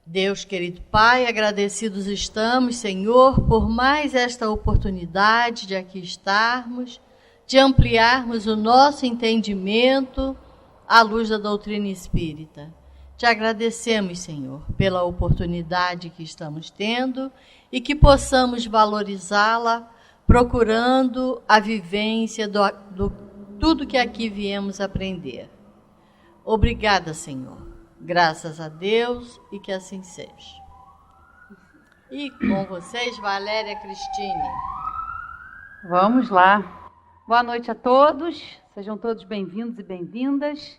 Deus, querido Pai, agradecidos estamos, Senhor, por mais esta oportunidade de aqui estarmos, de ampliarmos o nosso entendimento à luz da doutrina espírita. Te agradecemos, Senhor, pela oportunidade que estamos tendo e que possamos valorizá-la, procurando a vivência do tudo que aqui viemos aprender. Obrigada, Senhor. Graças a Deus e que assim seja. E com vocês, Valéria Cristine. Vamos lá. Boa noite a todos. Sejam todos bem-vindos e bem-vindas.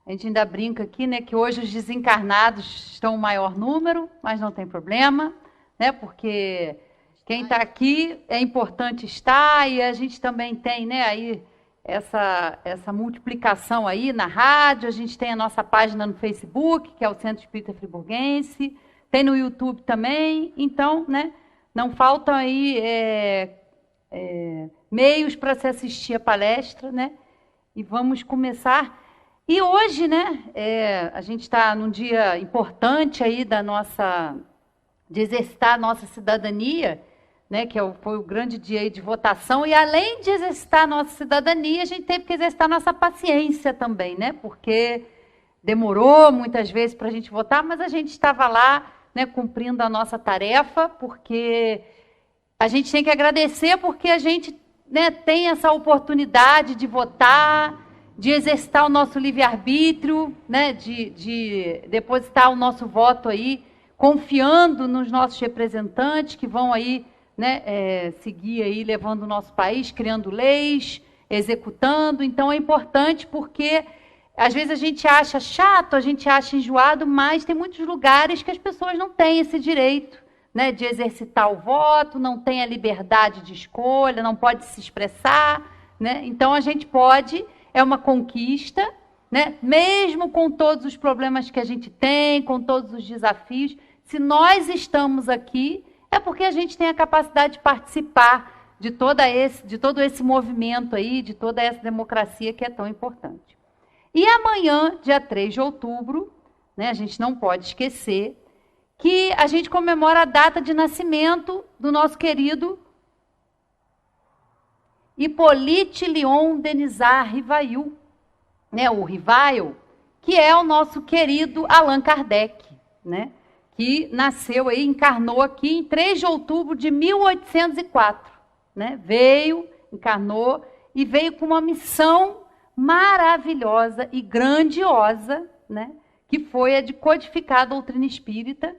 A gente ainda brinca aqui, né, que hoje os desencarnados estão em maior número, mas não tem problema, né, porque quem está aqui é importante estar e a gente também tem, né, aí essa multiplicação aí na rádio, a gente tem a nossa página no Facebook, que é o Centro Espírita Friburguense, tem no YouTube também, então, né, não faltam aí meios para se assistir a palestra, né, e vamos começar. E hoje, né, a gente está num dia importante aí de exercitar a nossa cidadania, né, que foi o grande dia aí de votação, e além de exercitar a nossa cidadania, a gente teve que exercitar a nossa paciência também, né, porque demorou muitas vezes para a gente votar, mas a gente estava lá, né, cumprindo a nossa tarefa, porque a gente tem que agradecer porque a gente, né, tem essa oportunidade de votar, de exercitar o nosso livre-arbítrio, né, de depositar o nosso voto aí, confiando nos nossos representantes que vão aí, né, seguir aí, levando o nosso país, criando leis, executando. Então é importante porque às vezes a gente acha chato, a gente acha enjoado, mas tem muitos lugares que as pessoas não têm esse direito, né, de exercitar o voto, não tem a liberdade de escolha, não pode se expressar, né? Então a gente pode, é uma conquista, né, mesmo com todos os problemas que a gente tem, com todos os desafios, se nós estamos aqui, é porque a gente tem a capacidade de participar de todo esse movimento aí, de toda essa democracia que é tão importante. E amanhã, dia 3 de outubro, né, a gente não pode esquecer que a gente comemora a data de nascimento do nosso querido Hippolyte Léon Denisard Rivail, né, o Rivail, que é o nosso querido Allan Kardec, né, que nasceu aí, encarnou aqui em 3 de outubro de 1804, né? Veio, encarnou e veio com uma missão maravilhosa e grandiosa, né? Que foi a de codificar a doutrina espírita,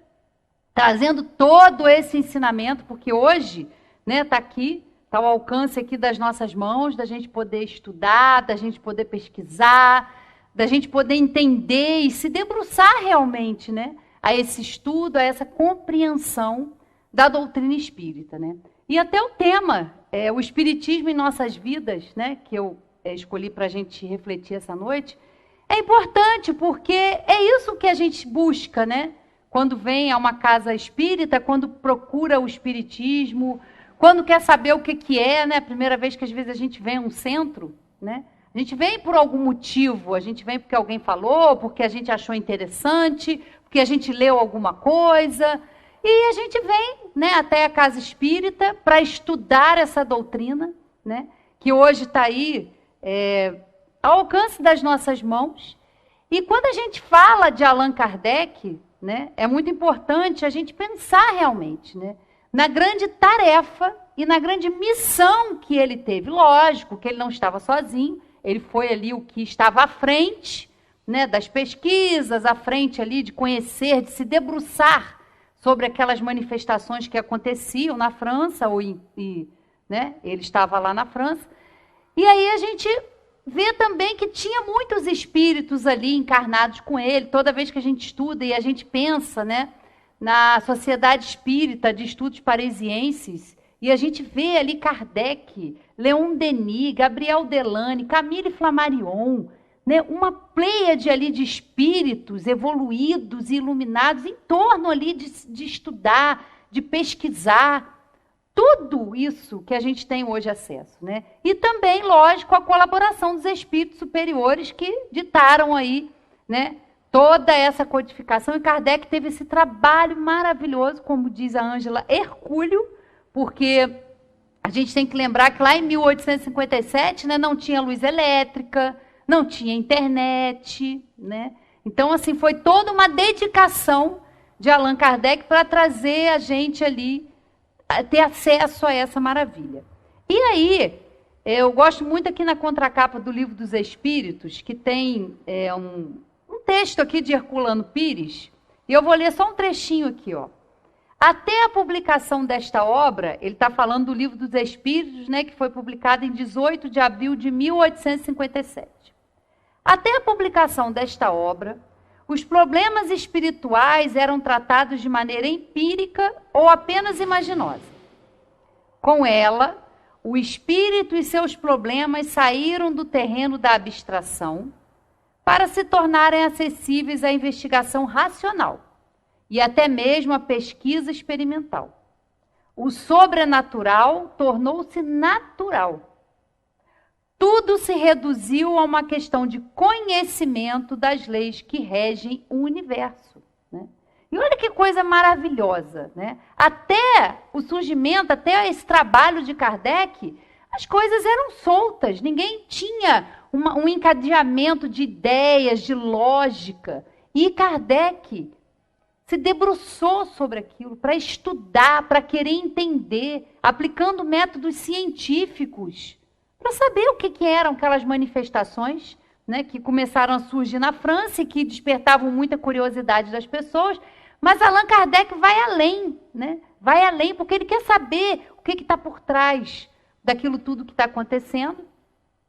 trazendo todo esse ensinamento, porque hoje, né, está aqui, está ao alcance aqui das nossas mãos, da gente poder estudar, da gente poder pesquisar, da gente poder entender e se debruçar realmente, né, a esse estudo, a essa compreensão da doutrina espírita, né? E até o tema, o espiritismo em nossas vidas, né, que eu escolhi para a gente refletir essa noite, é importante porque é isso que a gente busca, né? Quando vem a uma casa espírita, quando procura o espiritismo, quando quer saber o que é, né? A primeira vez que às vezes a gente vem a um centro, né? A gente vem por algum motivo, a gente vem porque alguém falou, porque a gente achou interessante, porque a gente leu alguma coisa, e a gente vem, né, até a casa espírita para estudar essa doutrina, né, que hoje está aí ao alcance das nossas mãos. E quando a gente fala de Allan Kardec, né, é muito importante a gente pensar realmente, né, na grande tarefa e na grande missão que ele teve. Lógico que ele não estava sozinho, ele foi ali o que estava à frente, né, das pesquisas, à frente ali de conhecer, de se debruçar sobre aquelas manifestações que aconteciam na França, né, ele estava lá na França. E aí a gente vê também que tinha muitos espíritos ali encarnados com ele. Toda vez que a gente estuda e a gente pensa, né, na Sociedade Espírita de Estudos Parisienses, e a gente vê ali Kardec, Leon Denis, Gabriel Delane, Camille Flammarion, né, uma pleiade ali de espíritos evoluídos e iluminados em torno ali de estudar, de pesquisar, tudo isso que a gente tem hoje acesso, né? E também, lógico, a colaboração dos espíritos superiores que ditaram aí, né, toda essa codificação, e Kardec teve esse trabalho maravilhoso, como diz a Ângela, hercúleo, porque a gente tem que lembrar que lá em 1857, né, não tinha luz elétrica, não tinha internet, né? Então, assim, foi toda uma dedicação de Allan Kardec para trazer a gente ali, a ter acesso a essa maravilha. E aí, eu gosto muito aqui na contracapa do Livro dos Espíritos, que tem um texto aqui de Herculano Pires, e eu vou ler só um trechinho aqui, ó. Até a publicação desta obra, ele está falando do Livro dos Espíritos, né, que foi publicado em 18 de abril de 1857. Até a publicação desta obra, os problemas espirituais eram tratados de maneira empírica ou apenas imaginosa. Com ela, o espírito e seus problemas saíram do terreno da abstração para se tornarem acessíveis à investigação racional e até mesmo à pesquisa experimental. O sobrenatural tornou-se natural. Tudo se reduziu a uma questão de conhecimento das leis que regem o universo, né? E olha que coisa maravilhosa, né? Até o surgimento, até esse trabalho de Kardec, as coisas eram soltas, ninguém tinha um encadeamento de ideias, de lógica. E Kardec se debruçou sobre aquilo para estudar, para querer entender, aplicando métodos científicos, para saber o que eram aquelas manifestações, né, que começaram a surgir na França e que despertavam muita curiosidade das pessoas. Mas Allan Kardec vai além, né? Vai além, porque ele quer saber o que está por trás daquilo tudo que está acontecendo.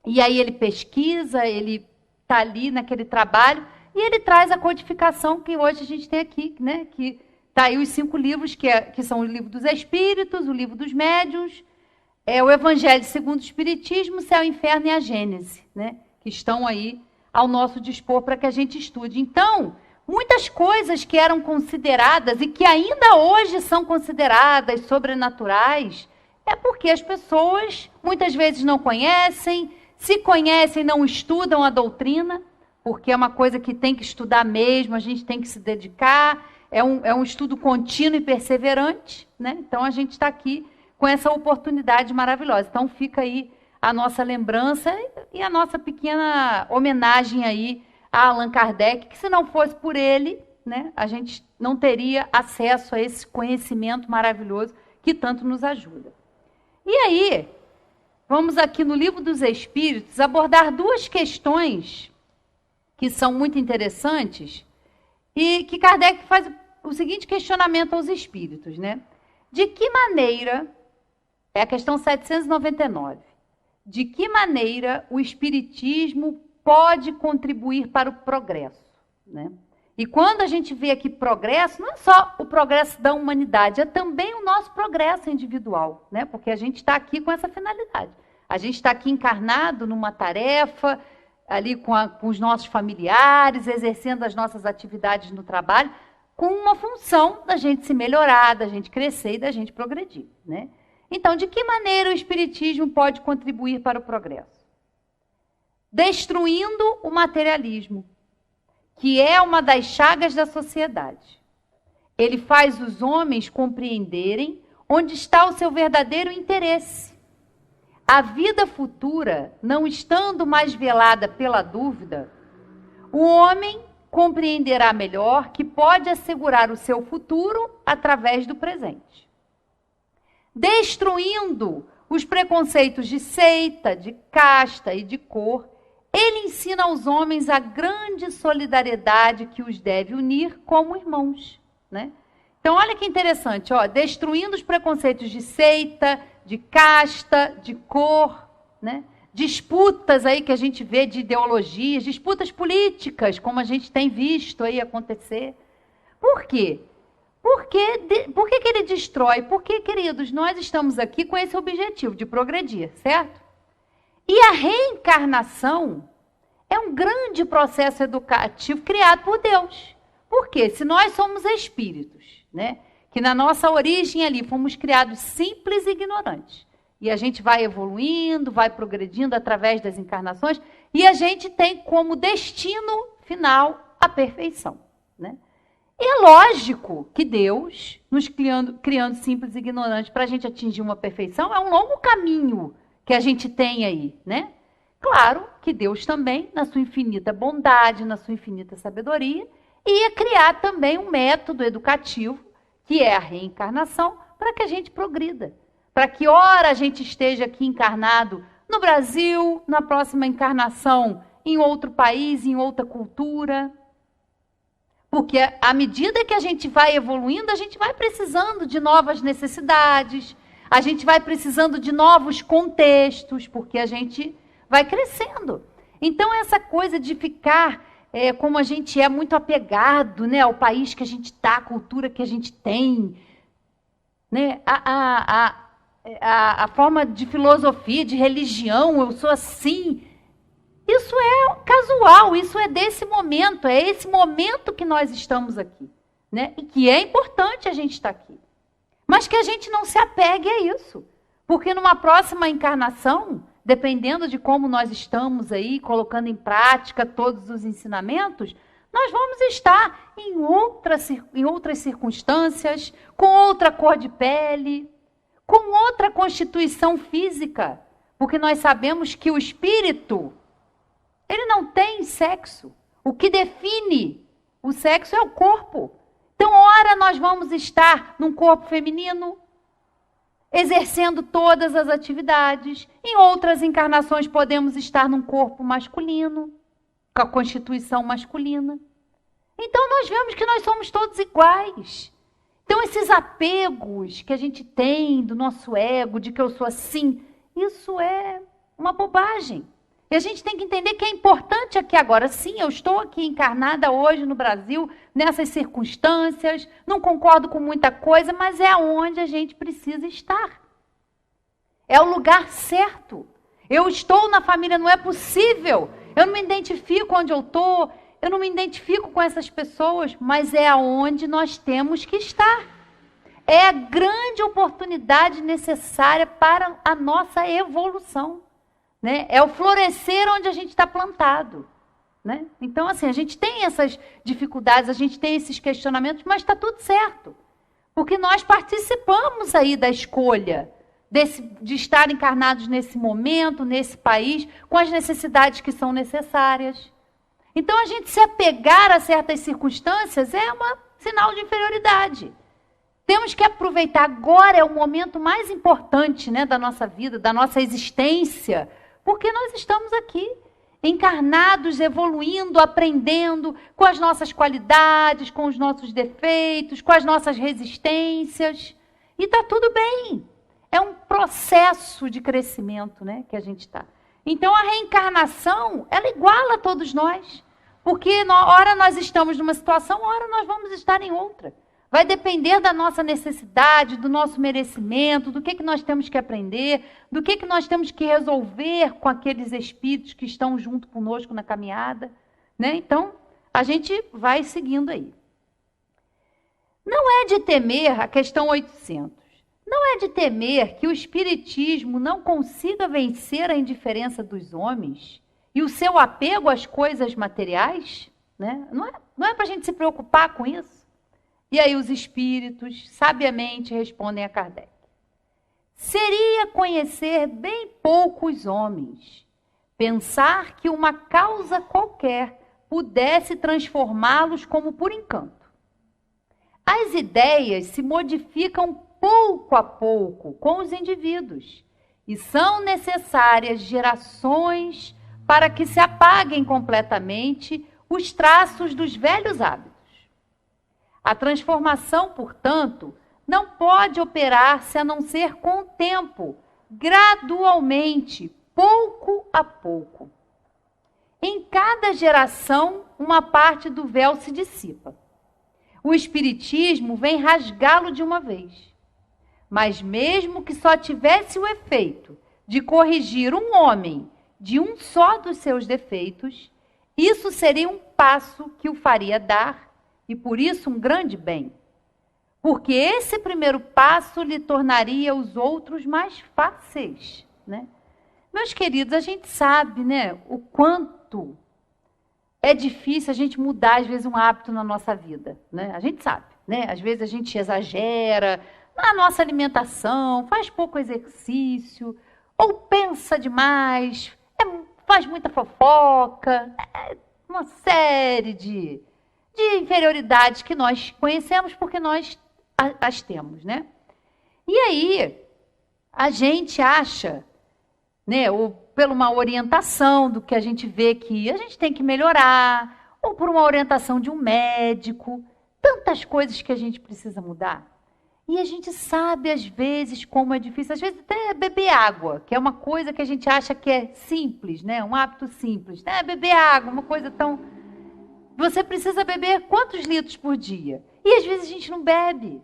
E aí ele pesquisa, ele está ali naquele trabalho, e ele traz a codificação que hoje a gente tem aqui, né? Que está aí os 5 livros, que são o Livro dos Espíritos, o Livro dos Médiuns, o Evangelho segundo o Espiritismo, o Céu, Inferno e a Gênese, né? Que estão aí ao nosso dispor para que a gente estude. Então, muitas coisas que eram consideradas e que ainda hoje são consideradas sobrenaturais, é porque as pessoas muitas vezes não conhecem, se conhecem, não estudam a doutrina, porque é uma coisa que tem que estudar mesmo, a gente tem que se dedicar, é um estudo contínuo e perseverante, né? Então, a gente está aqui com essa oportunidade maravilhosa. Então, fica aí a nossa lembrança e a nossa pequena homenagem aí a Allan Kardec, que se não fosse por ele, né, a gente não teria acesso a esse conhecimento maravilhoso que tanto nos ajuda. E aí, vamos aqui no Livro dos Espíritos abordar 2 questões que são muito interessantes e que Kardec faz o seguinte questionamento aos espíritos, né? De que maneira, é a questão 799, de que maneira o espiritismo pode contribuir para o progresso, né? E quando a gente vê aqui progresso, não é só o progresso da humanidade, é também o nosso progresso individual, né? Porque a gente está aqui com essa finalidade. A gente está aqui encarnado numa tarefa, ali com os nossos familiares, exercendo as nossas atividades no trabalho, com uma função da gente se melhorar, da gente crescer e da gente progredir, né? Então, de que maneira o espiritismo pode contribuir para o progresso? Destruindo o materialismo, que é uma das chagas da sociedade. Ele faz os homens compreenderem onde está o seu verdadeiro interesse. A vida futura, não estando mais velada pela dúvida, o homem compreenderá melhor que pode assegurar o seu futuro através do presente. Destruindo os preconceitos de seita, de casta e de cor, ele ensina aos homens a grande solidariedade que os deve unir como irmãos, né? Então, olha que interessante, ó, destruindo os preconceitos de seita, de casta, de cor, né? Disputas aí que a gente vê de ideologias, disputas políticas, como a gente tem visto aí acontecer. Por quê? Por que ele destrói? Porque, queridos, nós estamos aqui com esse objetivo de progredir, certo? E a reencarnação é um grande processo educativo criado por Deus. Por quê? Se nós somos espíritos, né, que na nossa origem ali fomos criados simples e ignorantes, e a gente vai evoluindo, vai progredindo através das encarnações, e a gente tem como destino final a perfeição, né? E é lógico que Deus, nos criando simples e ignorantes para a gente atingir uma perfeição, é um longo caminho que a gente tem aí, né? Claro que Deus também, na sua infinita bondade, na sua infinita sabedoria, ia criar também um método educativo, que é a reencarnação, para que a gente progrida. Para que, ora, a gente esteja aqui encarnado no Brasil, na próxima encarnação em outro país, em outra cultura. Porque à medida que a gente vai evoluindo, a gente vai precisando de novas necessidades, a gente vai precisando de novos contextos, porque a gente vai crescendo. Então, essa coisa de ficar, como a gente é muito apegado, né, ao país que a gente está, à cultura que a gente tem, né, a forma de filosofia, de religião, eu sou assim, isso é casual, isso é desse momento, é esse momento que nós estamos aqui, né, e que é importante a gente estar aqui. Mas que a gente não se apegue a isso, porque numa próxima encarnação, dependendo de como nós estamos aí, colocando em prática todos os ensinamentos, nós vamos estar em outras circunstâncias, com outra cor de pele, com outra constituição física, porque nós sabemos que o espírito, ele não tem sexo. O que define o sexo é o corpo. Então, ora nós vamos estar num corpo feminino, exercendo todas as atividades. Em outras encarnações podemos estar num corpo masculino, com a constituição masculina. Então nós vemos que nós somos todos iguais. Então esses apegos que a gente tem do nosso ego, de que eu sou assim, isso é uma bobagem. E a gente tem que entender que é importante aqui agora. Sim, eu estou aqui encarnada hoje no Brasil, nessas circunstâncias, não concordo com muita coisa, mas é onde a gente precisa estar. É o lugar certo. Eu estou na família, não é possível. Eu não me identifico onde eu estou, eu não me identifico com essas pessoas, mas é aonde nós temos que estar. É a grande oportunidade necessária para a nossa evolução. Né? É o florescer onde a gente está plantado. Né? Então, assim, a gente tem essas dificuldades, a gente tem esses questionamentos, mas está tudo certo. Porque nós participamos aí da escolha de estar encarnados nesse momento, nesse país, com as necessidades que são necessárias. Então, a gente se apegar a certas circunstâncias é um sinal de inferioridade. Temos que aproveitar agora, é o momento mais importante, né, da nossa vida, da nossa existência, porque nós estamos aqui, encarnados, evoluindo, aprendendo com as nossas qualidades, com os nossos defeitos, com as nossas resistências. E está tudo bem. É um processo de crescimento, né, que a gente está. Então, a reencarnação, ela iguala a todos nós. Porque, ora nós estamos numa situação, ora nós vamos estar em outra. Vai depender da nossa necessidade, do nosso merecimento, do que nós temos que aprender, do que nós temos que resolver com aqueles espíritos que estão junto conosco na caminhada. Né? Então, a gente vai seguindo aí. Não é de temer, a questão 800, não é de temer que o espiritismo não consiga vencer a indiferença dos homens e o seu apego às coisas materiais? Né? Não é para a gente se preocupar com isso. E aí os espíritos sabiamente respondem a Kardec. Seria conhecer bem poucos homens, pensar que uma causa qualquer pudesse transformá-los como por encanto. As ideias se modificam pouco a pouco com os indivíduos e são necessárias gerações para que se apaguem completamente os traços dos velhos hábitos. A transformação, portanto, não pode operar-se a não ser com o tempo, gradualmente, pouco a pouco. Em cada geração, uma parte do véu se dissipa. O espiritismo vem rasgá-lo de uma vez. Mas mesmo que só tivesse o efeito de corrigir um homem de um só dos seus defeitos, isso seria um passo que o faria dar, e por isso um grande bem, porque esse primeiro passo lhe tornaria os outros mais fáceis. Né? Meus queridos, a gente sabe, né, o quanto é difícil a gente mudar, às vezes, um hábito na nossa vida, né? A gente sabe, né? Às vezes a gente exagera na nossa alimentação, faz pouco exercício, ou pensa demais, faz muita fofoca, uma série de inferioridades que nós conhecemos porque nós as temos, né? E aí, a gente acha, né, ou por uma orientação do que a gente vê que a gente tem que melhorar, ou por uma orientação de um médico, tantas coisas que a gente precisa mudar. E a gente sabe, às vezes, como é difícil. Às vezes, até beber água, que é uma coisa que a gente acha que é simples, né? Um hábito simples. Beber água, uma coisa tão... Você precisa beber quantos litros por dia? E, às vezes, a gente não bebe.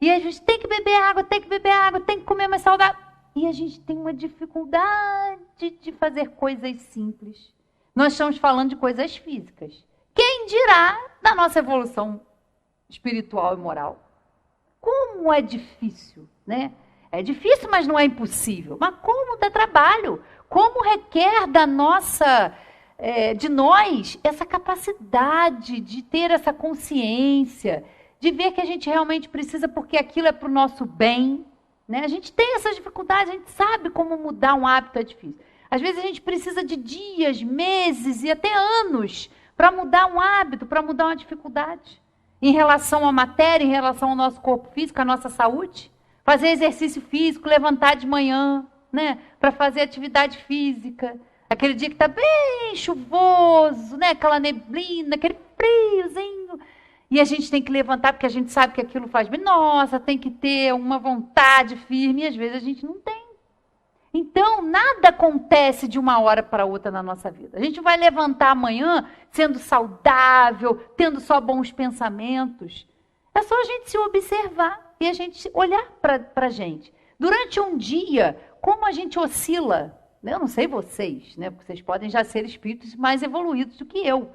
E, às vezes, tem que beber água, tem que comer mais saudável. E a gente tem uma dificuldade de fazer coisas simples. Nós estamos falando de coisas físicas. Quem dirá da nossa evolução espiritual e moral? Como é difícil, né? É difícil, mas não é impossível. Mas como dá trabalho? Como requer da nossa, de nós, essa capacidade de ter essa consciência, de ver que a gente realmente precisa porque aquilo é para o nosso bem, né? A gente tem essas dificuldades, a gente sabe como mudar um hábito é difícil. Às vezes a gente precisa de dias, meses e até anos para mudar um hábito, para mudar uma dificuldade. Em relação à matéria, em relação ao nosso corpo físico, à nossa saúde. Fazer exercício físico, levantar de manhã, né? Para fazer atividade física. Aquele dia que está bem chuvoso, né? Aquela neblina, aquele friozinho. E a gente tem que levantar porque a gente sabe que aquilo faz bem. Nossa, tem que ter uma vontade firme e às vezes a gente não tem. Então, nada acontece de uma hora para outra na nossa vida. A gente vai levantar amanhã sendo saudável, tendo só bons pensamentos. É só a gente se observar e a gente olhar para a gente. Durante um dia, como a gente oscila, eu não sei vocês, né? Porque vocês podem já ser espíritos mais evoluídos do que eu.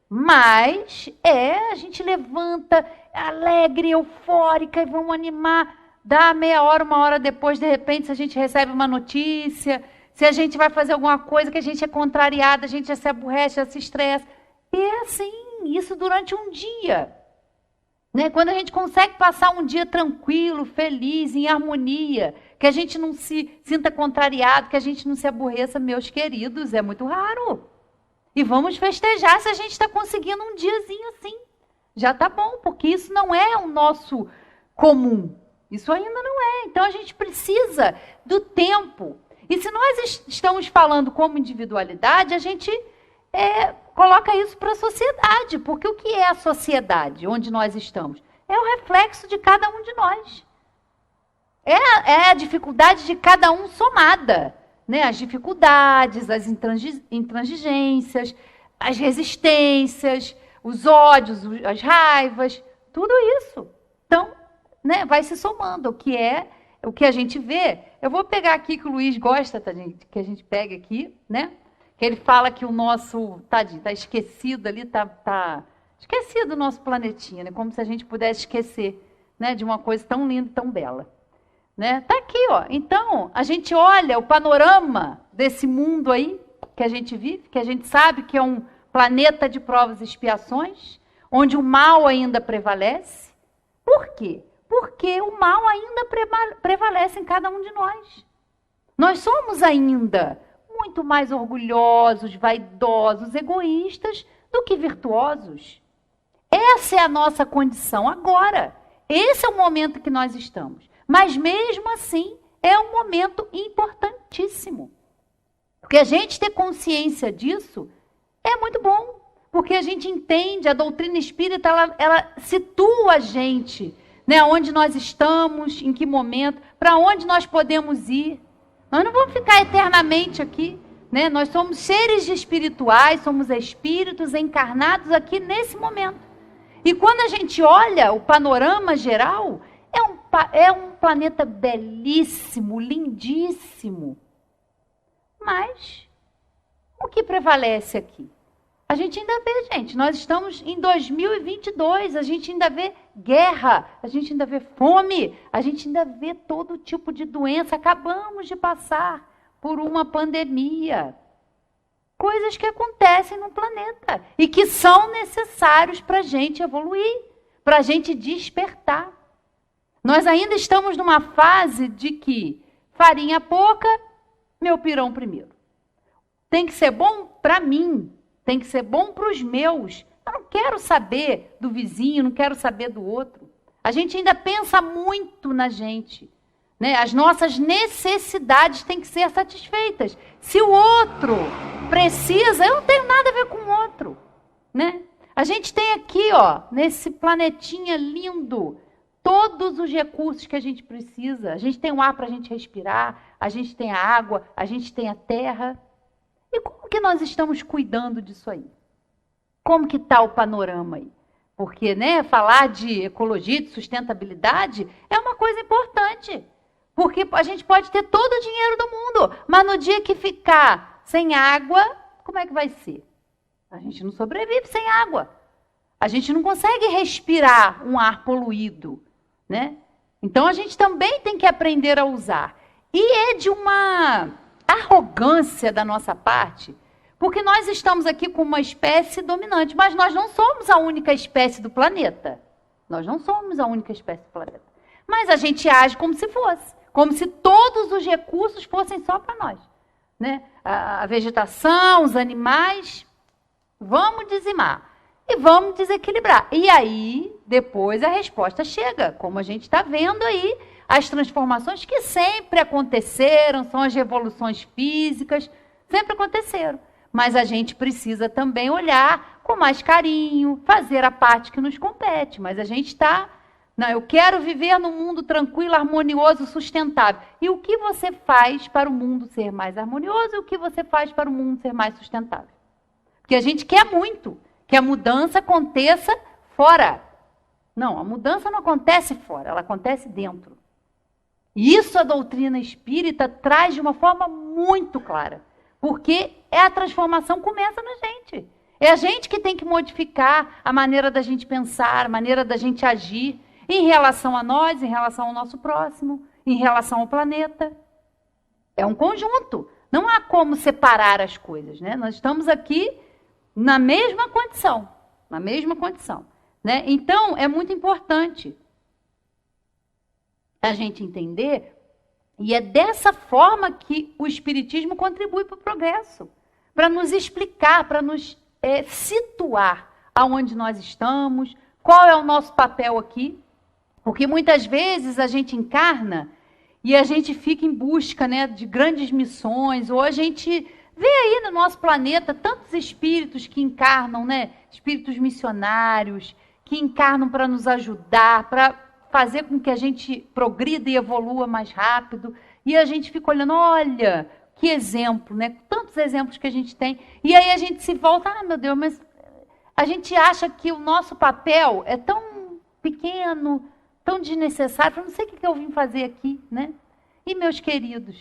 Mas a gente levanta alegre, eufórica e vamos animar. Dá meia hora, uma hora depois, de repente, se a gente recebe uma notícia, se a gente vai fazer alguma coisa que a gente é contrariada, a gente já se aborrece, já se estressa. E é assim, isso durante um dia. Né? Quando a gente consegue passar um dia tranquilo, feliz, em harmonia, que a gente não se sinta contrariado, que a gente não se aborreça, meus queridos, é muito raro. E vamos festejar se a gente está conseguindo um diazinho assim. Já está bom, porque isso não é o nosso comum. Isso ainda não é. Então, a gente precisa do tempo. E se nós estamos falando como individualidade, a gente coloca isso para a sociedade. Porque o que é a sociedade onde nós estamos? É o reflexo de cada um de nós. É a dificuldade de cada um somada. Né? As dificuldades, as intransigências, as resistências, os ódios, as raivas, tudo isso. Então, né, vai se somando, o que a gente vê. Eu vou pegar aqui que o Luiz gosta, que a gente pega aqui, né? Que ele fala que o nosso, tadinho, está esquecido ali, tá esquecido o nosso planetinha, né? Como se a gente pudesse esquecer, né, de uma coisa tão linda e tão bela. Né? Tá aqui, ó. Então, a gente olha o panorama desse mundo aí, que a gente vive, que a gente sabe que é um planeta de provas e expiações, onde o mal ainda prevalece. Por quê? Porque o mal ainda prevalece em cada um de nós. Nós somos ainda muito mais orgulhosos, vaidosos, egoístas do que virtuosos. Essa é a nossa condição agora. Esse é o momento que nós estamos. Mas mesmo assim, é um momento importantíssimo. Porque a gente ter consciência disso é muito bom. Porque a gente entende, a doutrina espírita, ela situa a gente, né, onde nós estamos, em que momento, para onde nós podemos ir. Nós não vamos ficar eternamente aqui. Né? Nós somos seres espirituais, somos espíritos encarnados aqui nesse momento. E quando a gente olha o panorama geral, é um planeta belíssimo, lindíssimo. Mas o que prevalece aqui? A gente ainda vê, gente, nós estamos em 2022, a gente ainda vê guerra, a gente ainda vê fome, a gente ainda vê todo tipo de doença. Acabamos de passar por uma pandemia. coisas que acontecem no planeta e que são necessários para a gente evoluir, para a gente despertar. Nós ainda estamos numa fase de que farinha pouca, meu pirão primeiro. Tem que ser bom para mim, tem que ser bom para os meus. Eu não quero saber do vizinho, não quero saber do outro. A gente ainda pensa muito na gente, né? As nossas necessidades têm que ser satisfeitas. Se o outro precisa, eu não tenho nada a ver com o outro, né? A gente tem aqui, ó, nesse planetinha lindo, todos os recursos que a gente precisa. A gente tem o ar para a gente respirar, a gente tem a água, a gente tem a terra. E como que nós estamos cuidando disso aí? Como que está o panorama aí? Porque, né, falar de ecologia, de sustentabilidade, é uma coisa importante. Porque a gente pode ter todo o dinheiro do mundo, mas no dia que ficar sem água, como é que vai ser? A gente não sobrevive sem água. A gente não consegue respirar um ar poluído, né? Então a gente também tem que aprender a usar. E é de uma arrogância da nossa parte, porque nós estamos aqui com uma espécie dominante, mas nós não somos a única espécie do planeta. Nós não somos a única espécie do planeta. Mas a gente age como se fosse, como se todos os recursos fossem só para nós, né? A vegetação, os animais, vamos dizimar e vamos desequilibrar. E aí, depois a resposta chega, como a gente está vendo aí, as transformações que sempre aconteceram, são as revoluções físicas, sempre aconteceram. Mas a gente precisa também olhar com mais carinho, fazer a parte que nos compete. Mas a gente está... Não, eu quero viver num mundo tranquilo, harmonioso, sustentável. E o que você faz para o mundo ser mais harmonioso e o que você faz para o mundo ser mais sustentável? Porque a gente quer muito que a mudança aconteça fora. Não, a mudança não acontece fora, ela acontece dentro. E isso a doutrina espírita traz de uma forma muito clara. Porque a transformação começa na gente. É a gente que tem que modificar a maneira da gente pensar, a maneira da gente agir em relação a nós, em relação ao nosso próximo, em relação ao planeta. É um conjunto. Não há como separar as coisas, né? Nós estamos aqui na mesma condição. Na mesma condição, né? Então, é muito importante a gente entender, e é dessa forma que o Espiritismo contribui para o progresso, para nos explicar, para nos situar aonde nós estamos, qual é o nosso papel aqui, porque muitas vezes a gente encarna e a gente fica em busca, né, de grandes missões, ou a gente vê aí no nosso planeta tantos espíritos que encarnam, né, espíritos missionários, que encarnam para nos ajudar, para fazer com que a gente progrida e evolua mais rápido, e a gente fica olhando, olha, que exemplo, né? Tantos exemplos que a gente tem, e aí a gente se volta, ah, meu Deus, mas a gente acha que o nosso papel é tão pequeno, tão desnecessário, eu não sei o que eu vim fazer aqui, né? E, meus queridos,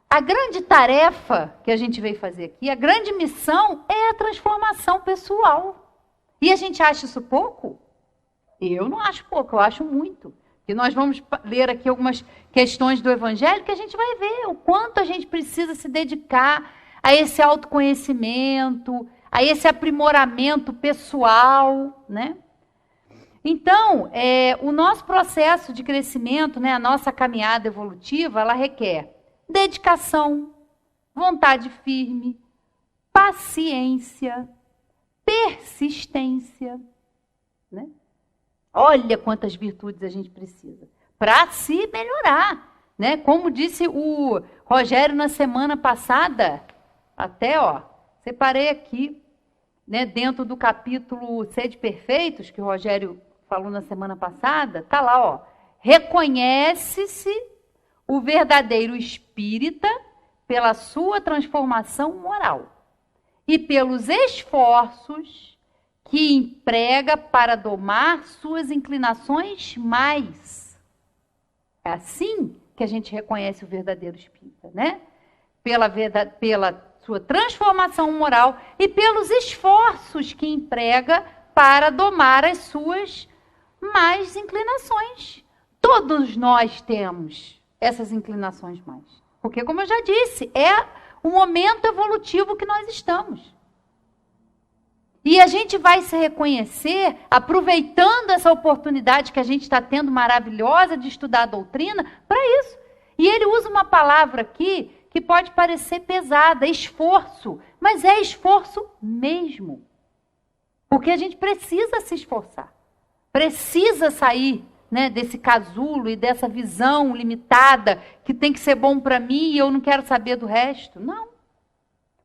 a grande tarefa que a gente veio fazer aqui, a grande missão é a transformação pessoal. E a gente acha isso pouco? Eu não acho pouco, eu acho muito. E nós vamos ler aqui algumas questões do Evangelho que a gente vai ver o quanto a gente precisa se dedicar a esse autoconhecimento, a esse aprimoramento pessoal, né? Então, o nosso processo de crescimento, né, a nossa caminhada evolutiva, ela requer dedicação, vontade firme, paciência, persistência, né? Olha quantas virtudes a gente precisa para se melhorar, né? Como disse o Rogério na semana passada, até, ó, separei aqui, né, dentro do capítulo Sede Perfeitos, que o Rogério falou na semana passada, tá lá, ó. Reconhece-se o verdadeiro espírita pela sua transformação moral e pelos esforços que emprega para domar suas inclinações mais. É assim que a gente reconhece o verdadeiro espírita, né? Pela sua transformação moral e pelos esforços que emprega para domar as suas mais inclinações. Todos nós temos essas inclinações mais. Porque, como eu já disse, é o momento evolutivo que nós estamos. E a gente vai se reconhecer, aproveitando essa oportunidade que a gente está tendo maravilhosa de estudar a doutrina, para isso. E ele usa uma palavra aqui que pode parecer pesada, esforço, mas é esforço mesmo. Porque a gente precisa se esforçar, precisa sair, né, desse casulo e dessa visão limitada que tem que ser bom para mim e eu não quero saber do resto. Não.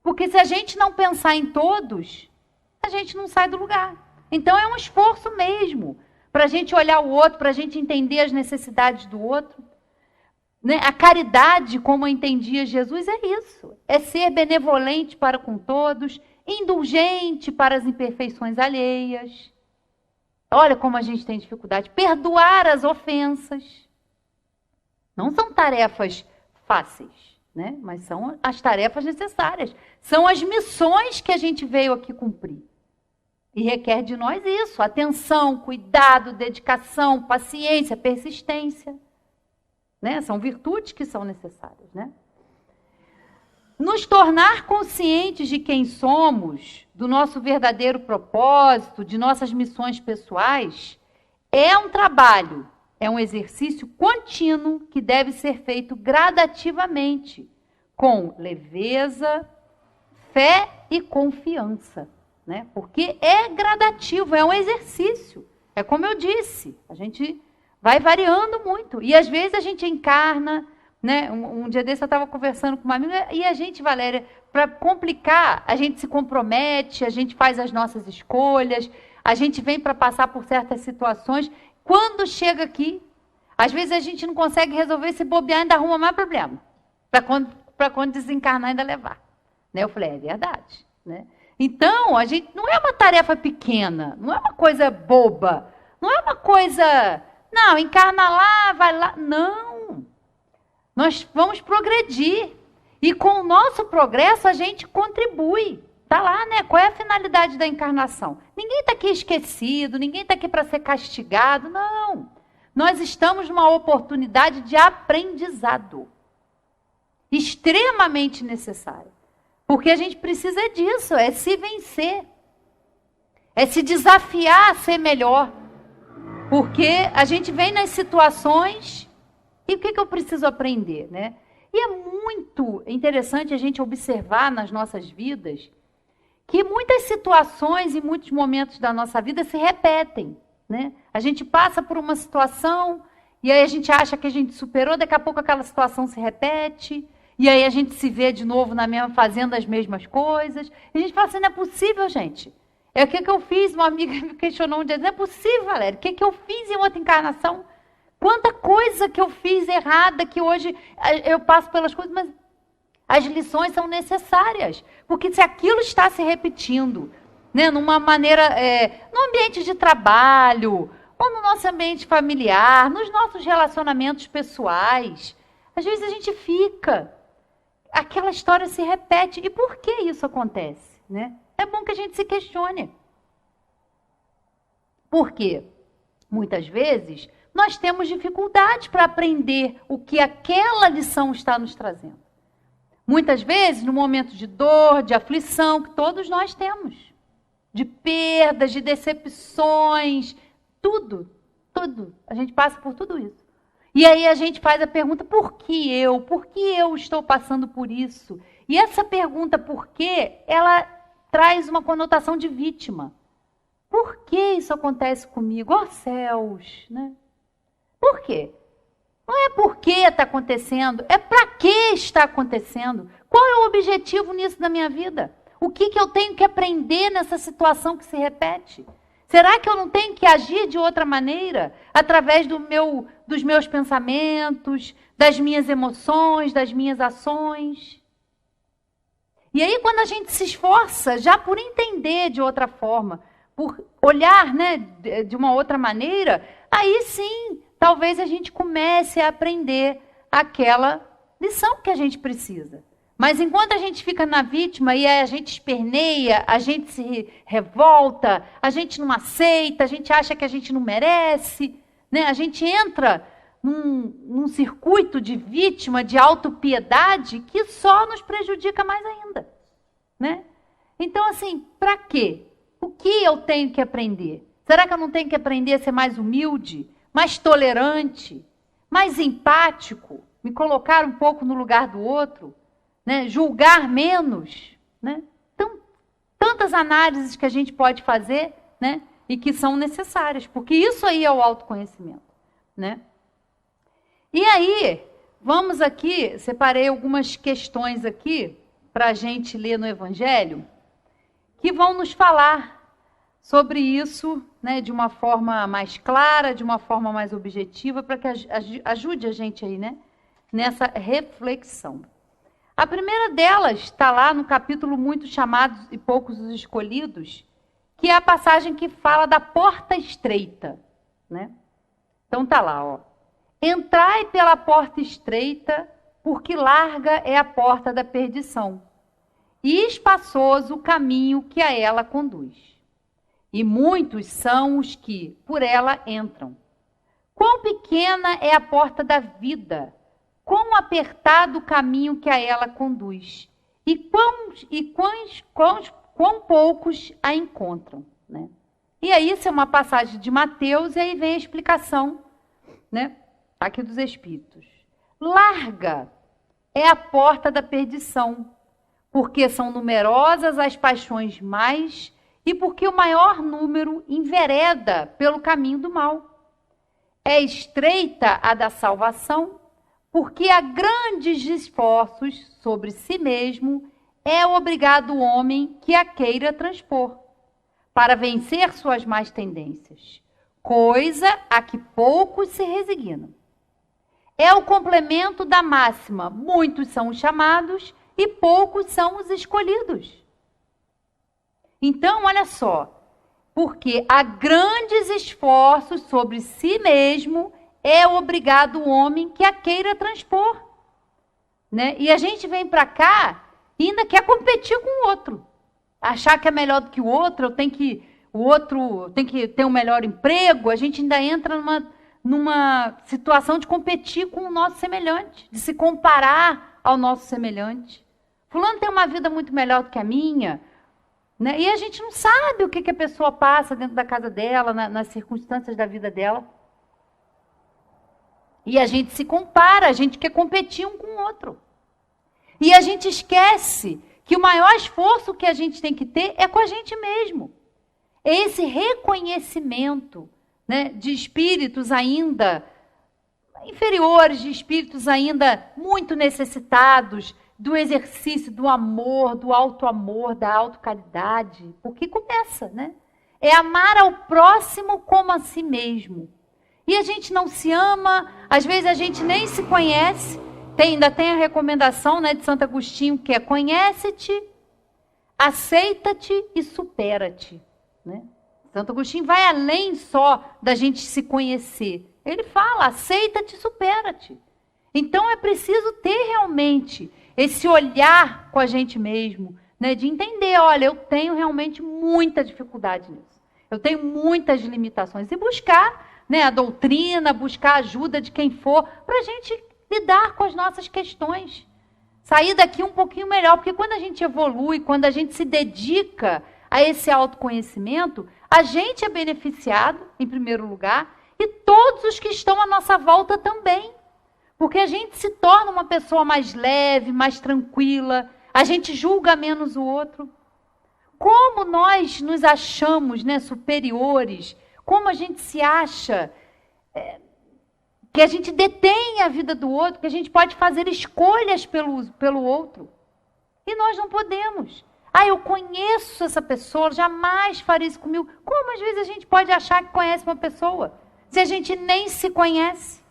Porque se a gente não pensar em todos, a gente não sai do lugar. Então é um esforço mesmo, para a gente olhar o outro, para a gente entender as necessidades do outro. Né? A caridade, como entendia Jesus, é isso. É ser benevolente para com todos, indulgente para as imperfeições alheias. Olha como a gente tem dificuldade. Perdoar as ofensas. Não são tarefas fáceis, né? Mas são as tarefas necessárias. São as missões que a gente veio aqui cumprir. E requer de nós isso. Atenção, cuidado, dedicação, paciência, persistência. Né? São virtudes que são necessárias, né? Nos tornar conscientes de quem somos, do nosso verdadeiro propósito, de nossas missões pessoais, é um trabalho, é um exercício contínuo que deve ser feito gradativamente, com leveza, fé e confiança, né? Porque é gradativo, é um exercício. É como eu disse, a gente vai variando muito. E às vezes a gente encarna, né? Um dia desse eu estava conversando com uma amiga e a gente, Valéria, para complicar, a gente se compromete, a gente faz as nossas escolhas, a gente vem para passar por certas situações. Quando chega aqui, às vezes a gente não consegue resolver, se bobear, ainda arruma mais problema. Para quando desencarnar, ainda levar. Né? Eu falei, é verdade. Né? Então, a gente não é uma tarefa pequena, não é uma coisa boba, não é uma coisa... Não, encarna lá, vai lá. Não. Nós vamos progredir. E com o nosso progresso, a gente contribui. Está lá, né? Qual é a finalidade da encarnação? Ninguém está aqui esquecido, ninguém está aqui para ser castigado. Não. Nós estamos numa oportunidade de aprendizado. Extremamente necessária. Porque a gente precisa disso, é se vencer. É se desafiar a ser melhor. Porque a gente vem nas situações e o que eu preciso aprender, né? E é muito interessante a gente observar nas nossas vidas que muitas situações e muitos momentos da nossa vida se repetem, né? A gente passa por uma situação e aí a gente acha que a gente superou, daqui a pouco aquela situação se repete e aí a gente se vê de novo na mesma, fazendo as mesmas coisas. E a gente fala assim, não é possível, gente. É o que eu fiz, uma amiga me questionou um dia, não é possível, Valéria, o que eu fiz em outra encarnação? Quanta coisa que eu fiz errada, que hoje eu passo pelas coisas, mas as lições são necessárias, porque se aquilo está se repetindo, né, numa maneira, no ambiente de trabalho, ou no nosso ambiente familiar, nos nossos relacionamentos pessoais, às vezes a gente fica, aquela história se repete, e por que isso acontece, né? É bom que a gente se questione. Porque, muitas vezes, nós temos dificuldade para aprender o que aquela lição está nos trazendo. Muitas vezes, no momento de dor, de aflição, que todos nós temos. De perdas, de decepções, tudo. A gente passa por tudo isso. E aí a gente faz a pergunta, por que eu? Por que eu estou passando por isso? E essa pergunta, por quê, ela traz uma conotação de vítima. Por que isso acontece comigo? Oh, céus, né? Por quê? Não é por que está acontecendo, é para que está acontecendo. Qual é o objetivo nisso da minha vida? O que eu tenho que aprender nessa situação que se repete? Será que eu não tenho que agir de outra maneira? Através dos meus pensamentos, das minhas emoções, das minhas ações? E aí, quando a gente se esforça já por entender de outra forma, por olhar, né, de uma outra maneira, aí sim, talvez a gente comece a aprender aquela lição que a gente precisa. Mas enquanto a gente fica na vítima e a gente esperneia, a gente se revolta, a gente não aceita, a gente acha que a gente não merece, né? A gente entra num circuito de vítima, de autopiedade, que só nos prejudica mais ainda, né? Então, assim, para quê? O que eu tenho que aprender? Será que eu não tenho que aprender a ser mais humilde, mais tolerante, mais empático, me colocar um pouco no lugar do outro, né? Julgar menos, né? Então, tantas análises que a gente pode fazer, né? E que são necessárias, porque isso aí é o autoconhecimento, né? E aí, vamos aqui, separei algumas questões aqui para a gente ler no Evangelho, que vão nos falar sobre isso, né, de uma forma mais clara, de uma forma mais objetiva, para que ajude a gente aí, né, nessa reflexão. A primeira delas está lá no capítulo Muitos Chamados e Poucos os Escolhidos, que é a passagem que fala da porta estreita, né? Então tá lá, ó. Entrai pela porta estreita, porque larga é a porta da perdição, e espaçoso o caminho que a ela conduz. E muitos são os que por ela entram. Quão pequena é a porta da vida, quão apertado o caminho que a ela conduz, e quão poucos a encontram, né? E aí, isso é uma passagem de Mateus, e aí vem a explicação, né, aqui dos Espíritos. Larga é a porta da perdição, porque são numerosas as paixões mais, e porque o maior número envereda pelo caminho do mal. É estreita a da salvação, porque há grandes esforços sobre si mesmo é obrigado o homem que a queira transpor, para vencer suas más tendências, coisa a que poucos se resignam. É o complemento da máxima, muitos são os chamados e poucos são os escolhidos. Então, olha só, porque há grandes esforços sobre si mesmo é obrigado o homem que a queira transpor, né? E a gente vem para cá e ainda quer competir com o outro. Achar que é melhor do que o outro tem que ter um melhor emprego, a gente ainda entra numa situação de competir com o nosso semelhante, de se comparar ao nosso semelhante. Fulano tem uma vida muito melhor do que a minha, né? E a gente não sabe o que a pessoa passa dentro da casa dela, nas circunstâncias da vida dela. E a gente se compara, a gente quer competir um com o outro. E a gente esquece que o maior esforço que a gente tem que ter é com a gente mesmo. Esse reconhecimento, né, de espíritos ainda inferiores, de espíritos ainda muito necessitados do exercício do amor, do auto-amor, da autocaridade. Porque começa, né? É amar ao próximo como a si mesmo. E a gente não se ama, às vezes a gente nem se conhece. Ainda tem a recomendação, né, de Santo Agostinho, que é: conhece-te, aceita-te e supera-te, né? Santo Agostinho vai além só da gente se conhecer. Ele fala: aceita-te, supera-te. Então é preciso ter realmente esse olhar com a gente mesmo, né, de entender: olha, eu tenho realmente muita dificuldade nisso. Eu tenho muitas limitações. E buscar, né, a doutrina, buscar a ajuda de quem for, para a gente lidar com as nossas questões. Sair daqui um pouquinho melhor, porque quando a gente evolui, quando a gente se dedica a esse autoconhecimento, a gente é beneficiado, em primeiro lugar, e todos os que estão à nossa volta também. Porque a gente se torna uma pessoa mais leve, mais tranquila, a gente julga menos o outro. Como nós nos achamos, né, superiores, como a gente se acha que a gente detém a vida do outro, que a gente pode fazer escolhas pelo outro. E nós não podemos. Eu conheço essa pessoa, jamais faria isso comigo. Como às vezes a gente pode achar que conhece uma pessoa, se a gente nem se conhece?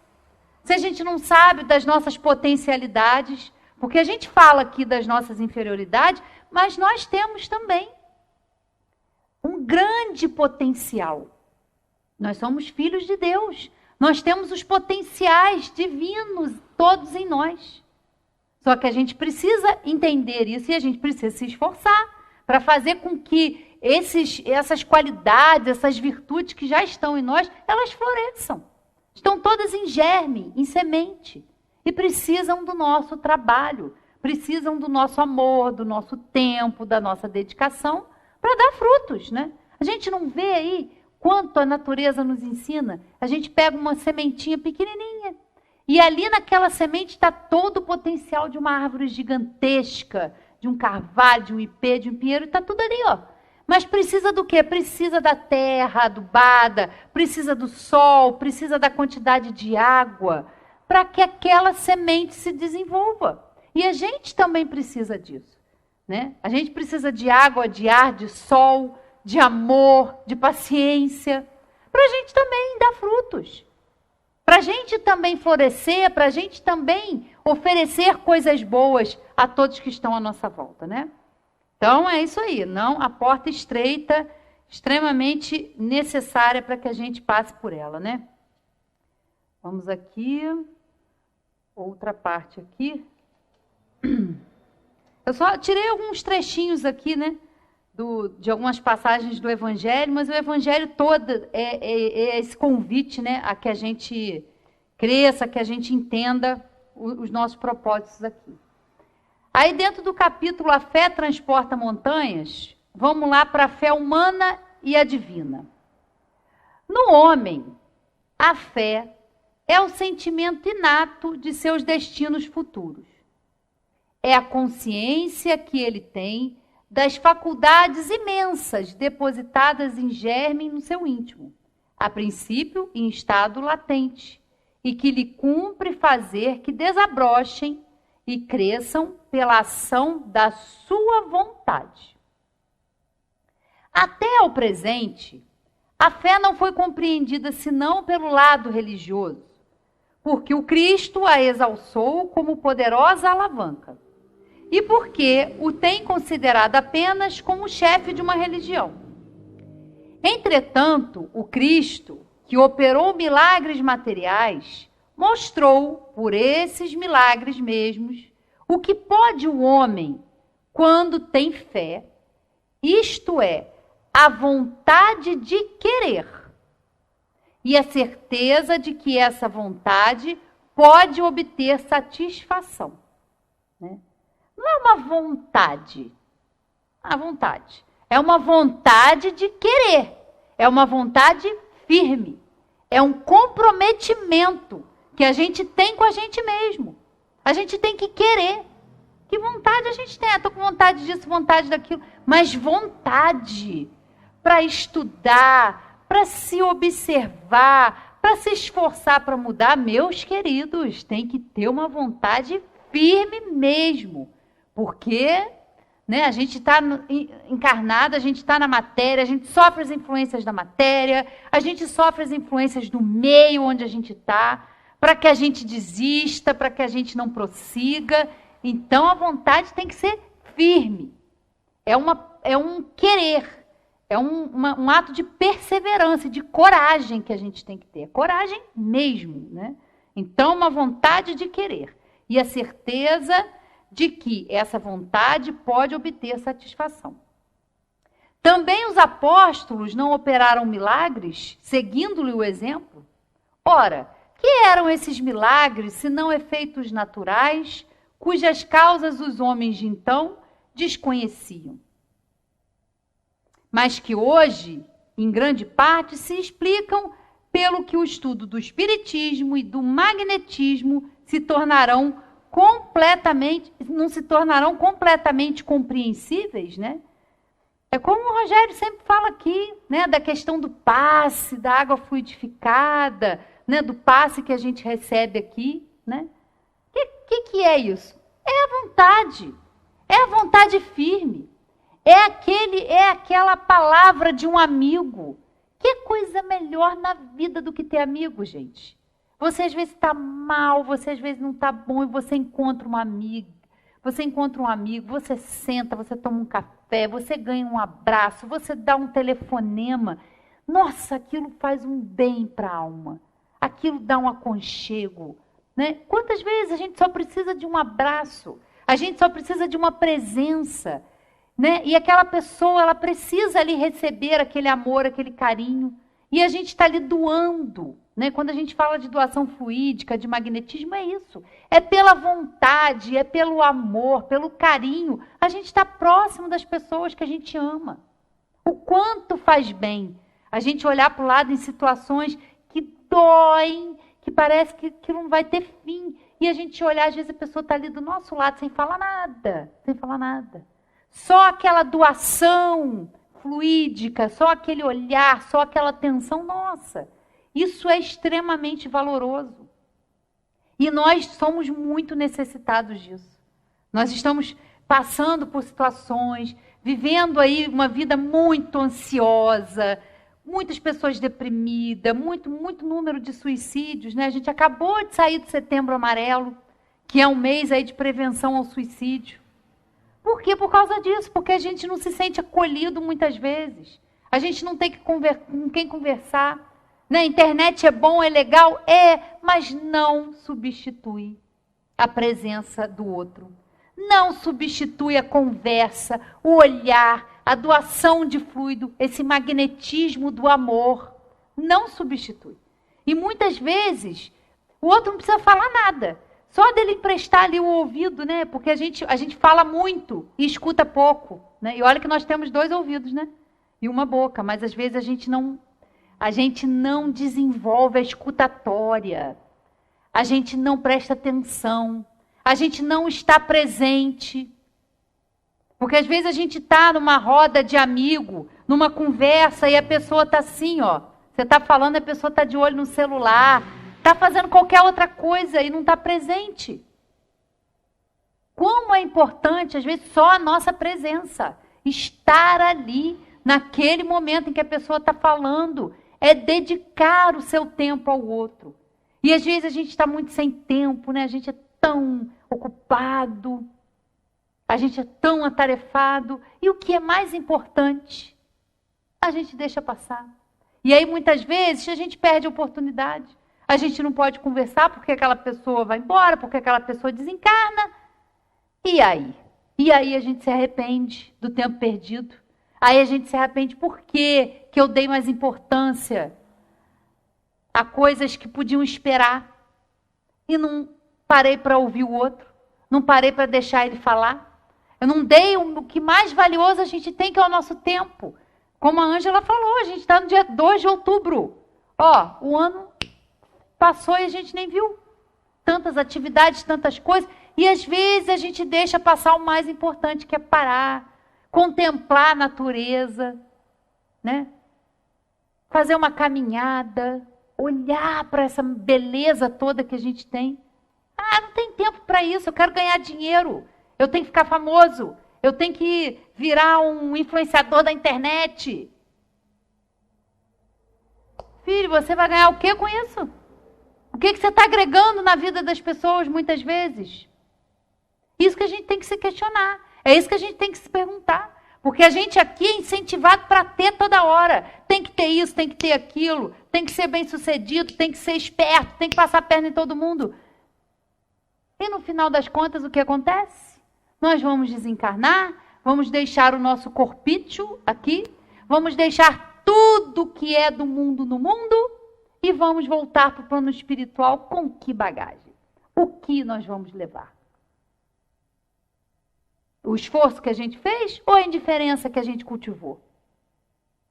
Se a gente não sabe das nossas potencialidades? Porque a gente fala aqui das nossas inferioridades, mas nós temos também um grande potencial. Nós somos filhos de Deus. Nós temos os potenciais divinos todos em nós. Só que a gente precisa entender isso e a gente precisa se esforçar para fazer com que essas qualidades, essas virtudes que já estão em nós, elas floresçam. Estão todas em germe, em semente. E precisam do nosso trabalho, precisam do nosso amor, do nosso tempo, da nossa dedicação para dar frutos, né? A gente não vê aí quanto a natureza nos ensina. A gente pega uma sementinha pequenininha e ali naquela semente está todo o potencial de uma árvore gigantesca, de um carvalho, de um ipê, de um pinheiro, está tudo ali, ó. Mas precisa do quê? Precisa da terra adubada, precisa do sol, precisa da quantidade de água para que aquela semente se desenvolva. E a gente também precisa disso, né? A gente precisa de água, de ar, de sol, de amor, de paciência, para a gente também dar frutos. Para a gente também florescer, para a gente também oferecer coisas boas a todos que estão à nossa volta, né? Então, é isso aí, não a porta estreita, extremamente necessária para que a gente passe por ela, né? Vamos aqui, outra parte aqui. Eu só tirei alguns trechinhos aqui, né, de algumas passagens do Evangelho, mas o Evangelho todo é esse convite, né, a que a gente cresça, que a gente entenda os nossos propósitos aqui. Aí dentro do capítulo A Fé Transporta Montanhas, vamos lá para a fé humana e a divina. No homem, a fé é o sentimento inato de seus destinos futuros. É a consciência que ele tem das faculdades imensas depositadas em germe no seu íntimo, a princípio em estado latente, e que lhe cumpre fazer que desabrochem e cresçam pela ação da sua vontade. Até ao presente, a fé não foi compreendida senão pelo lado religioso, porque o Cristo a exalçou como poderosa alavanca, e porque o tem considerado apenas como chefe de uma religião. Entretanto, o Cristo, que operou milagres materiais, mostrou, por esses milagres mesmos, o que pode o homem quando tem fé, isto é, a vontade de querer e a certeza de que essa vontade pode obter satisfação, né? Não é uma vontade, a vontade. É uma vontade de querer, é uma vontade firme, é um comprometimento que a gente tem com a gente mesmo. A gente tem que querer. Que vontade a gente tem? Estou com vontade disso, vontade daquilo. Mas vontade para estudar, para se observar, para se esforçar para mudar, meus queridos, tem que ter uma vontade firme mesmo. Porque, né, a gente está encarnado, a gente está na matéria, a gente sofre as influências da matéria, a gente sofre as influências do meio onde a gente está, para que a gente desista, para que a gente não prossiga. Então, a vontade tem que ser firme. É um querer, é um ato de perseverança, de coragem que a gente tem que ter. Coragem mesmo, né? Então, uma vontade de querer. E a certeza de que essa vontade pode obter satisfação. Também os apóstolos não operaram milagres, seguindo-lhe o exemplo? Ora, que eram esses milagres, se não efeitos naturais, cujas causas os homens de então desconheciam? Mas que hoje, em grande parte, se explicam pelo que o estudo do espiritismo e do magnetismo não se tornarão completamente compreensíveis, né? É como o Rogério sempre fala aqui, né, da questão do passe, da água fluidificada, né, do passe que a gente recebe aqui, né? Que é isso? É a vontade firme, é aquela palavra de um amigo. Que coisa melhor na vida do que ter amigo, gente? Você às vezes está mal, você às vezes não está bom, e você encontra uma amiga, você encontra um amigo, você senta, você toma um café, você ganha um abraço, você dá um telefonema. Nossa, aquilo faz um bem para a alma, aquilo dá um aconchego, né? Quantas vezes a gente só precisa de um abraço, a gente só precisa de uma presença, né? E aquela pessoa, ela precisa ali receber aquele amor, aquele carinho, e a gente está ali doando, né? Quando a gente fala de doação fluídica, de magnetismo, é isso. É pela vontade, é pelo amor, pelo carinho. A gente está próximo das pessoas que a gente ama. O quanto faz bem a gente olhar para o lado em situações que doem, que parece que não vai ter fim. E a gente olhar, às vezes a pessoa está ali do nosso lado sem falar nada, sem falar nada. Só aquela doação fluídica, só aquele olhar, só aquela atenção, nossa, isso é extremamente valoroso. E nós somos muito necessitados disso. Nós estamos passando por situações, vivendo aí uma vida muito ansiosa, muitas pessoas deprimidas, muito número de suicídios, né? A gente acabou de sair do Setembro Amarelo, que é um mês aí de prevenção ao suicídio. Por quê? Por causa disso, porque a gente não se sente acolhido muitas vezes. A gente não tem com quem conversar. Né? A internet é bom, é legal? É, mas não substitui a presença do outro. Não substitui a conversa, o olhar, a doação de fluido, esse magnetismo do amor. Não substitui. E muitas vezes, o outro não precisa falar nada. Só dele emprestar ali o ouvido, né? Porque a gente fala muito e escuta pouco. Né? E olha que nós temos 2 ouvidos, né? E uma boca, mas às vezes a gente não desenvolve a escutatória. A gente não presta atenção. A gente não está presente. Porque às vezes a gente está numa roda de amigo, numa conversa, e a pessoa está assim, ó. Você está falando, a pessoa está de olho no celular, está fazendo qualquer outra coisa e não está presente. Como é importante, às vezes, só a nossa presença. Estar ali, naquele momento em que a pessoa está falando. É dedicar o seu tempo ao outro. E às vezes a gente está muito sem tempo, né? A gente é tão ocupado, a gente é tão atarefado. E o que é mais importante, a gente deixa passar. E aí muitas vezes a gente perde a oportunidade. A gente não pode conversar porque aquela pessoa vai embora, porque aquela pessoa desencarna. E aí? E aí a gente se arrepende do tempo perdido. Aí a gente se arrepende por quê? Que eu dei mais importância a coisas que podiam esperar. E não parei para ouvir o outro. Não parei para deixar ele falar. Eu não dei o que mais valioso a gente tem, que é o nosso tempo. Como a Ângela falou, a gente está no dia 2 de outubro. Ó, o ano passou e a gente nem viu. Tantas atividades, tantas coisas. E às vezes a gente deixa passar o mais importante, que é parar, contemplar a natureza, né? Fazer uma caminhada, olhar para essa beleza toda que a gente tem. Ah, não tem tempo para isso, eu quero ganhar dinheiro, eu tenho que ficar famoso, eu tenho que virar um influenciador da internet. Filho, você vai ganhar o que com isso? O que você está agregando na vida das pessoas muitas vezes? Isso que a gente tem que se questionar. É isso que a gente tem que se perguntar. Porque a gente aqui é incentivado para ter toda hora. Tem que ter isso, tem que ter aquilo, tem que ser bem-sucedido, tem que ser esperto, tem que passar a perna em todo mundo. E no final das contas, o que acontece? Nós vamos desencarnar, vamos deixar o nosso corpício aqui, vamos deixar tudo que é do mundo no mundo e vamos voltar para o plano espiritual com que bagagem? O que nós vamos levar? O esforço que a gente fez ou a indiferença que a gente cultivou?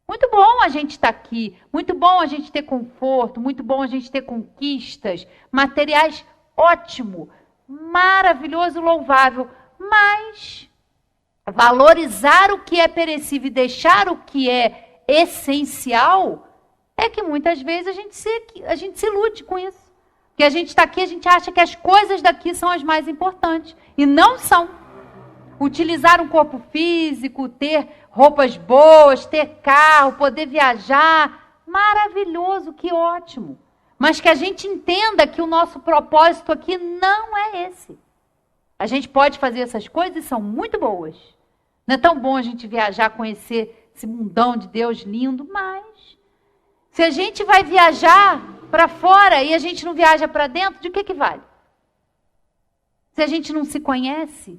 Muito bom a gente estar aqui, muito bom a gente ter conforto, muito bom a gente ter conquistas, materiais, ótimo, maravilhoso, louvável, mas valorizar o que é perecível e deixar o que é essencial é que muitas vezes a gente se ilude com isso. Porque a gente está aqui, a gente acha que as coisas daqui são as mais importantes e não são. Utilizar um corpo físico, ter roupas boas, ter carro, poder viajar, maravilhoso, que ótimo. Mas que a gente entenda que o nosso propósito aqui não é esse. A gente pode fazer essas coisas e são muito boas. Não é tão bom a gente viajar, conhecer esse mundão de Deus lindo, mas se a gente vai viajar para fora e a gente não viaja para dentro, de que vale? Se a gente não se conhece,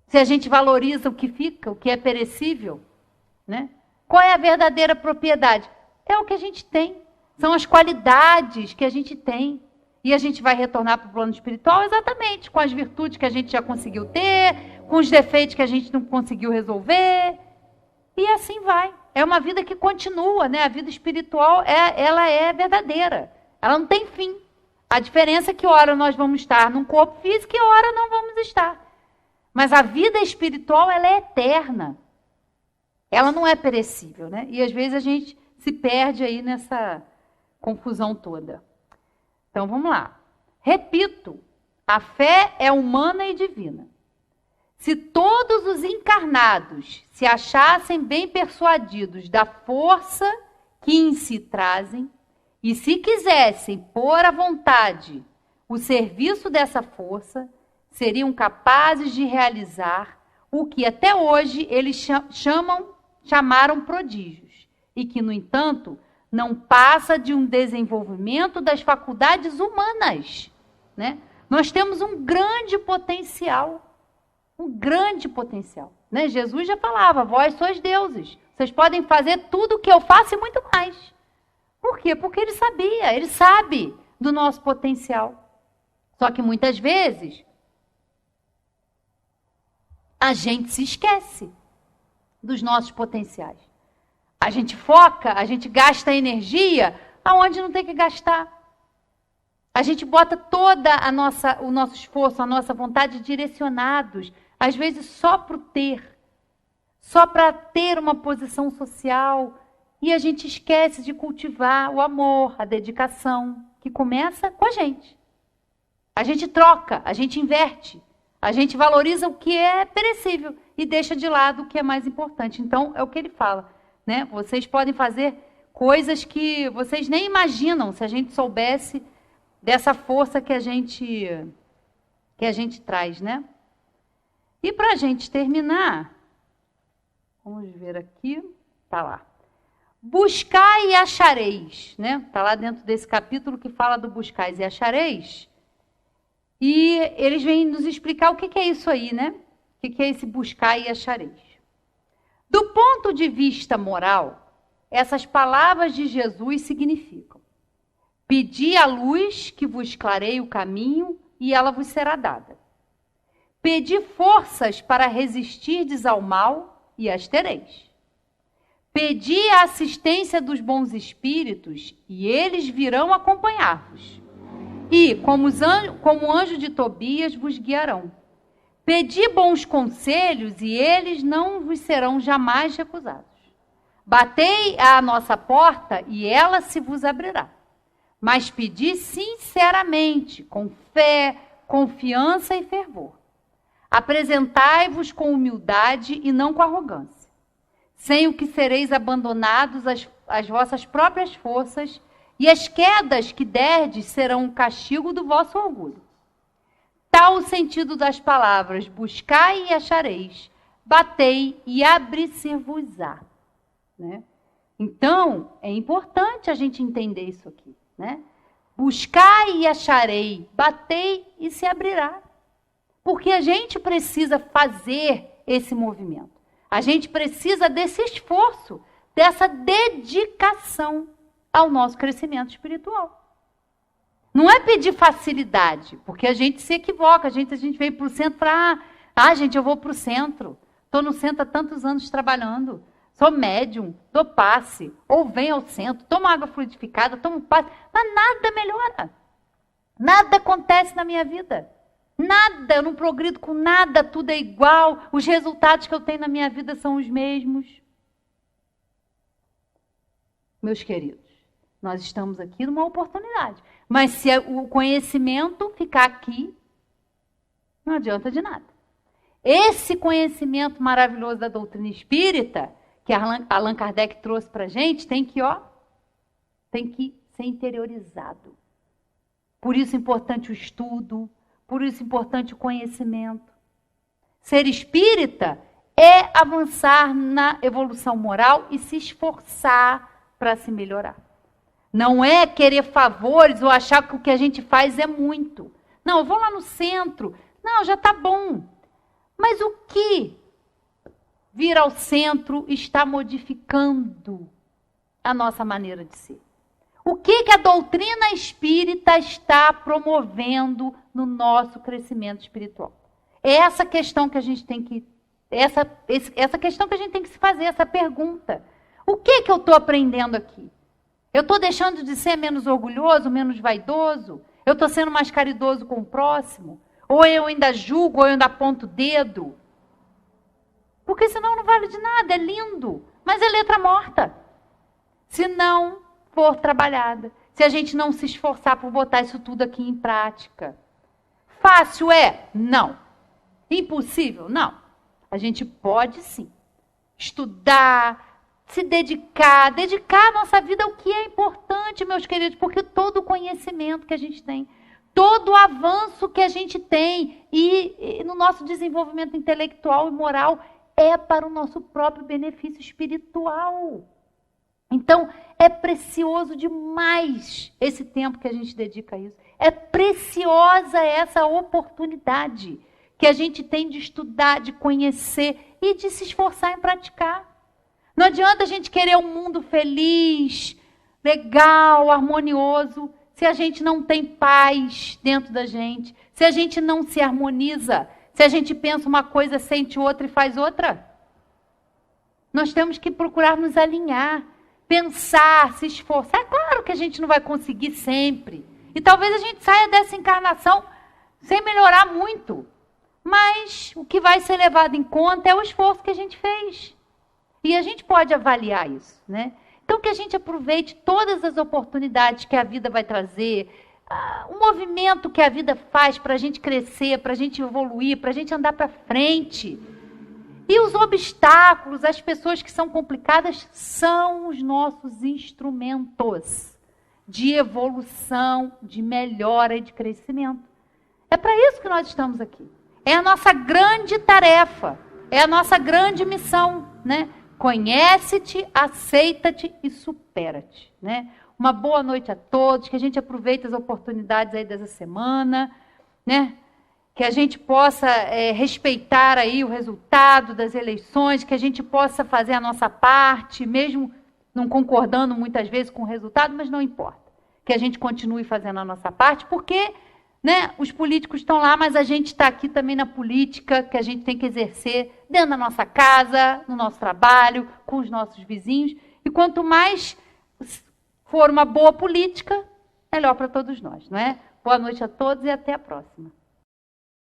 se a gente valoriza o que fica, o que é perecível, né? Qual é a verdadeira propriedade? É o que a gente tem. São as qualidades que a gente tem. E a gente vai retornar para o plano espiritual exatamente com as virtudes que a gente já conseguiu ter, com os defeitos que a gente não conseguiu resolver. E assim vai. É uma vida que continua, né? A vida espiritual, ela é verdadeira. Ela não tem fim. A diferença é que hora nós vamos estar num corpo físico e hora não vamos estar. Mas a vida espiritual, ela é eterna. Ela não é perecível, né? E às vezes a gente se perde aí nessa confusão toda. Então vamos lá. Repito, a fé é humana e divina. Se todos os encarnados se achassem bem persuadidos da força que em si trazem, e se quisessem pôr à vontade o serviço dessa força, seriam capazes de realizar o que até hoje eles chamaram prodígios, e que, no entanto, não passa de um desenvolvimento das faculdades humanas, né? Nós temos um grande potencial. Um grande potencial. Né? Jesus já falava, vós sois deuses. Vocês podem fazer tudo o que eu faço e muito mais. Por quê? Porque ele sabia, ele sabe do nosso potencial. Só que muitas vezes a gente se esquece dos nossos potenciais. A gente foca, a gente gasta energia aonde não tem que gastar. A gente bota toda o nosso esforço, a nossa vontade direcionados, às vezes só para o ter, só para ter uma posição social, e a gente esquece de cultivar o amor, a dedicação, que começa com a gente. A gente troca, a gente inverte, a gente valoriza o que é perecível e deixa de lado o que é mais importante. Então, é o que ele fala, né? Vocês podem fazer coisas que vocês nem imaginam, se a gente soubesse dessa força que a gente traz, né? E para a gente terminar, vamos ver aqui, tá lá. Buscai e achareis, né? Tá lá dentro desse capítulo que fala do buscais e achareis. E eles vêm nos explicar o que é isso aí, né? O que é esse buscar e achareis. Do ponto de vista moral, essas palavras de Jesus significam: pedi a luz que vos clareie o caminho e ela vos será dada. Pedi forças para resistirdes ao mal e as tereis. Pedi a assistência dos bons espíritos e eles virão acompanhar-vos. E, como o anjo de Tobias, vos guiarão. Pedi bons conselhos e eles não vos serão jamais recusados. Batei à nossa porta e ela se vos abrirá. Mas pedi sinceramente, com fé, confiança e fervor. Apresentai-vos com humildade e não com arrogância, sem o que sereis abandonados às vossas próprias forças, e as quedas que derdes serão um castigo do vosso orgulho. Tal o sentido das palavras: buscai e achareis, batei e abrir-se-vos-á. Né? Então, é importante a gente entender isso aqui. Né? Buscai e acharei, batei e se abrirá. Porque a gente precisa fazer esse movimento. A gente precisa desse esforço, dessa dedicação ao nosso crescimento espiritual. Não é pedir facilidade, porque a gente se equivoca, a gente veio para o centro e fala, gente, eu vou para o centro. Estou no centro há tantos anos trabalhando. Sou médium, dou passe, ou venho ao centro, tomo água fluidificada, tomo passe, mas nada melhora. Nada acontece na minha vida. Nada, eu não progrido com nada, tudo é igual, os resultados que eu tenho na minha vida são os mesmos. Meus queridos, nós estamos aqui numa oportunidade. Mas se o conhecimento ficar aqui, não adianta de nada. Esse conhecimento maravilhoso da doutrina espírita, que Allan Kardec trouxe para a gente, tem que ser interiorizado. Por isso é importante o estudo, por isso é importante o conhecimento. Ser espírita é avançar na evolução moral e se esforçar para se melhorar. Não é querer favores ou achar que o que a gente faz é muito. Não, eu vou lá no centro. Não, já está bom. Mas o que vir ao centro está modificando a nossa maneira de ser? O que a doutrina espírita está promovendo no nosso crescimento espiritual? É essa questão que a gente tem que essa questão que a gente tem que se fazer, essa pergunta. O que eu estou aprendendo aqui? Eu estou deixando de ser menos orgulhoso, menos vaidoso? Eu estou sendo mais caridoso com o próximo? Ou eu ainda julgo, ou eu ainda aponto o dedo? Porque senão não vale de nada, é lindo, mas é letra morta. Se não for trabalhada, se a gente não se esforçar por botar isso tudo aqui em prática. Fácil é? Não. Impossível? Não. A gente pode sim estudar, se dedicar a nossa vida ao que é importante, meus queridos, porque todo o conhecimento que a gente tem, todo o avanço que a gente tem e no nosso desenvolvimento intelectual e moral é para o nosso próprio benefício espiritual. Então, é precioso demais esse tempo que a gente dedica a isso. É preciosa essa oportunidade que a gente tem de estudar, de conhecer e de se esforçar em praticar. Não adianta a gente querer um mundo feliz, legal, harmonioso, se a gente não tem paz dentro da gente, se a gente não se harmoniza, se a gente pensa uma coisa, sente outra e faz outra. Nós temos que procurar nos alinhar, pensar, se esforçar. É claro que a gente não vai conseguir sempre. E talvez a gente saia dessa encarnação sem melhorar muito. Mas o que vai ser levado em conta é o esforço que a gente fez. E a gente pode avaliar isso, né? Então, que a gente aproveite todas as oportunidades que a vida vai trazer, o movimento que a vida faz para a gente crescer, para a gente evoluir, para a gente andar para frente. E os obstáculos, as pessoas que são complicadas, são os nossos instrumentos de evolução, de melhora e de crescimento. É para isso que nós estamos aqui. É a nossa grande tarefa, é a nossa grande missão, né? Conhece-te, aceita-te e supera-te, né? Uma boa noite a todos, que a gente aproveite as oportunidades aí dessa semana, né? Que a gente possa respeitar aí o resultado das eleições, que a gente possa fazer a nossa parte, mesmo não concordando muitas vezes com o resultado, mas não importa. Que a gente continue fazendo a nossa parte, porque, né, os políticos estão lá, mas a gente está aqui também na política, que a gente tem que exercer dentro da nossa casa, no nosso trabalho, com os nossos vizinhos. E quanto mais for uma boa política, melhor para todos nós, não é? Boa noite a todos e até a próxima.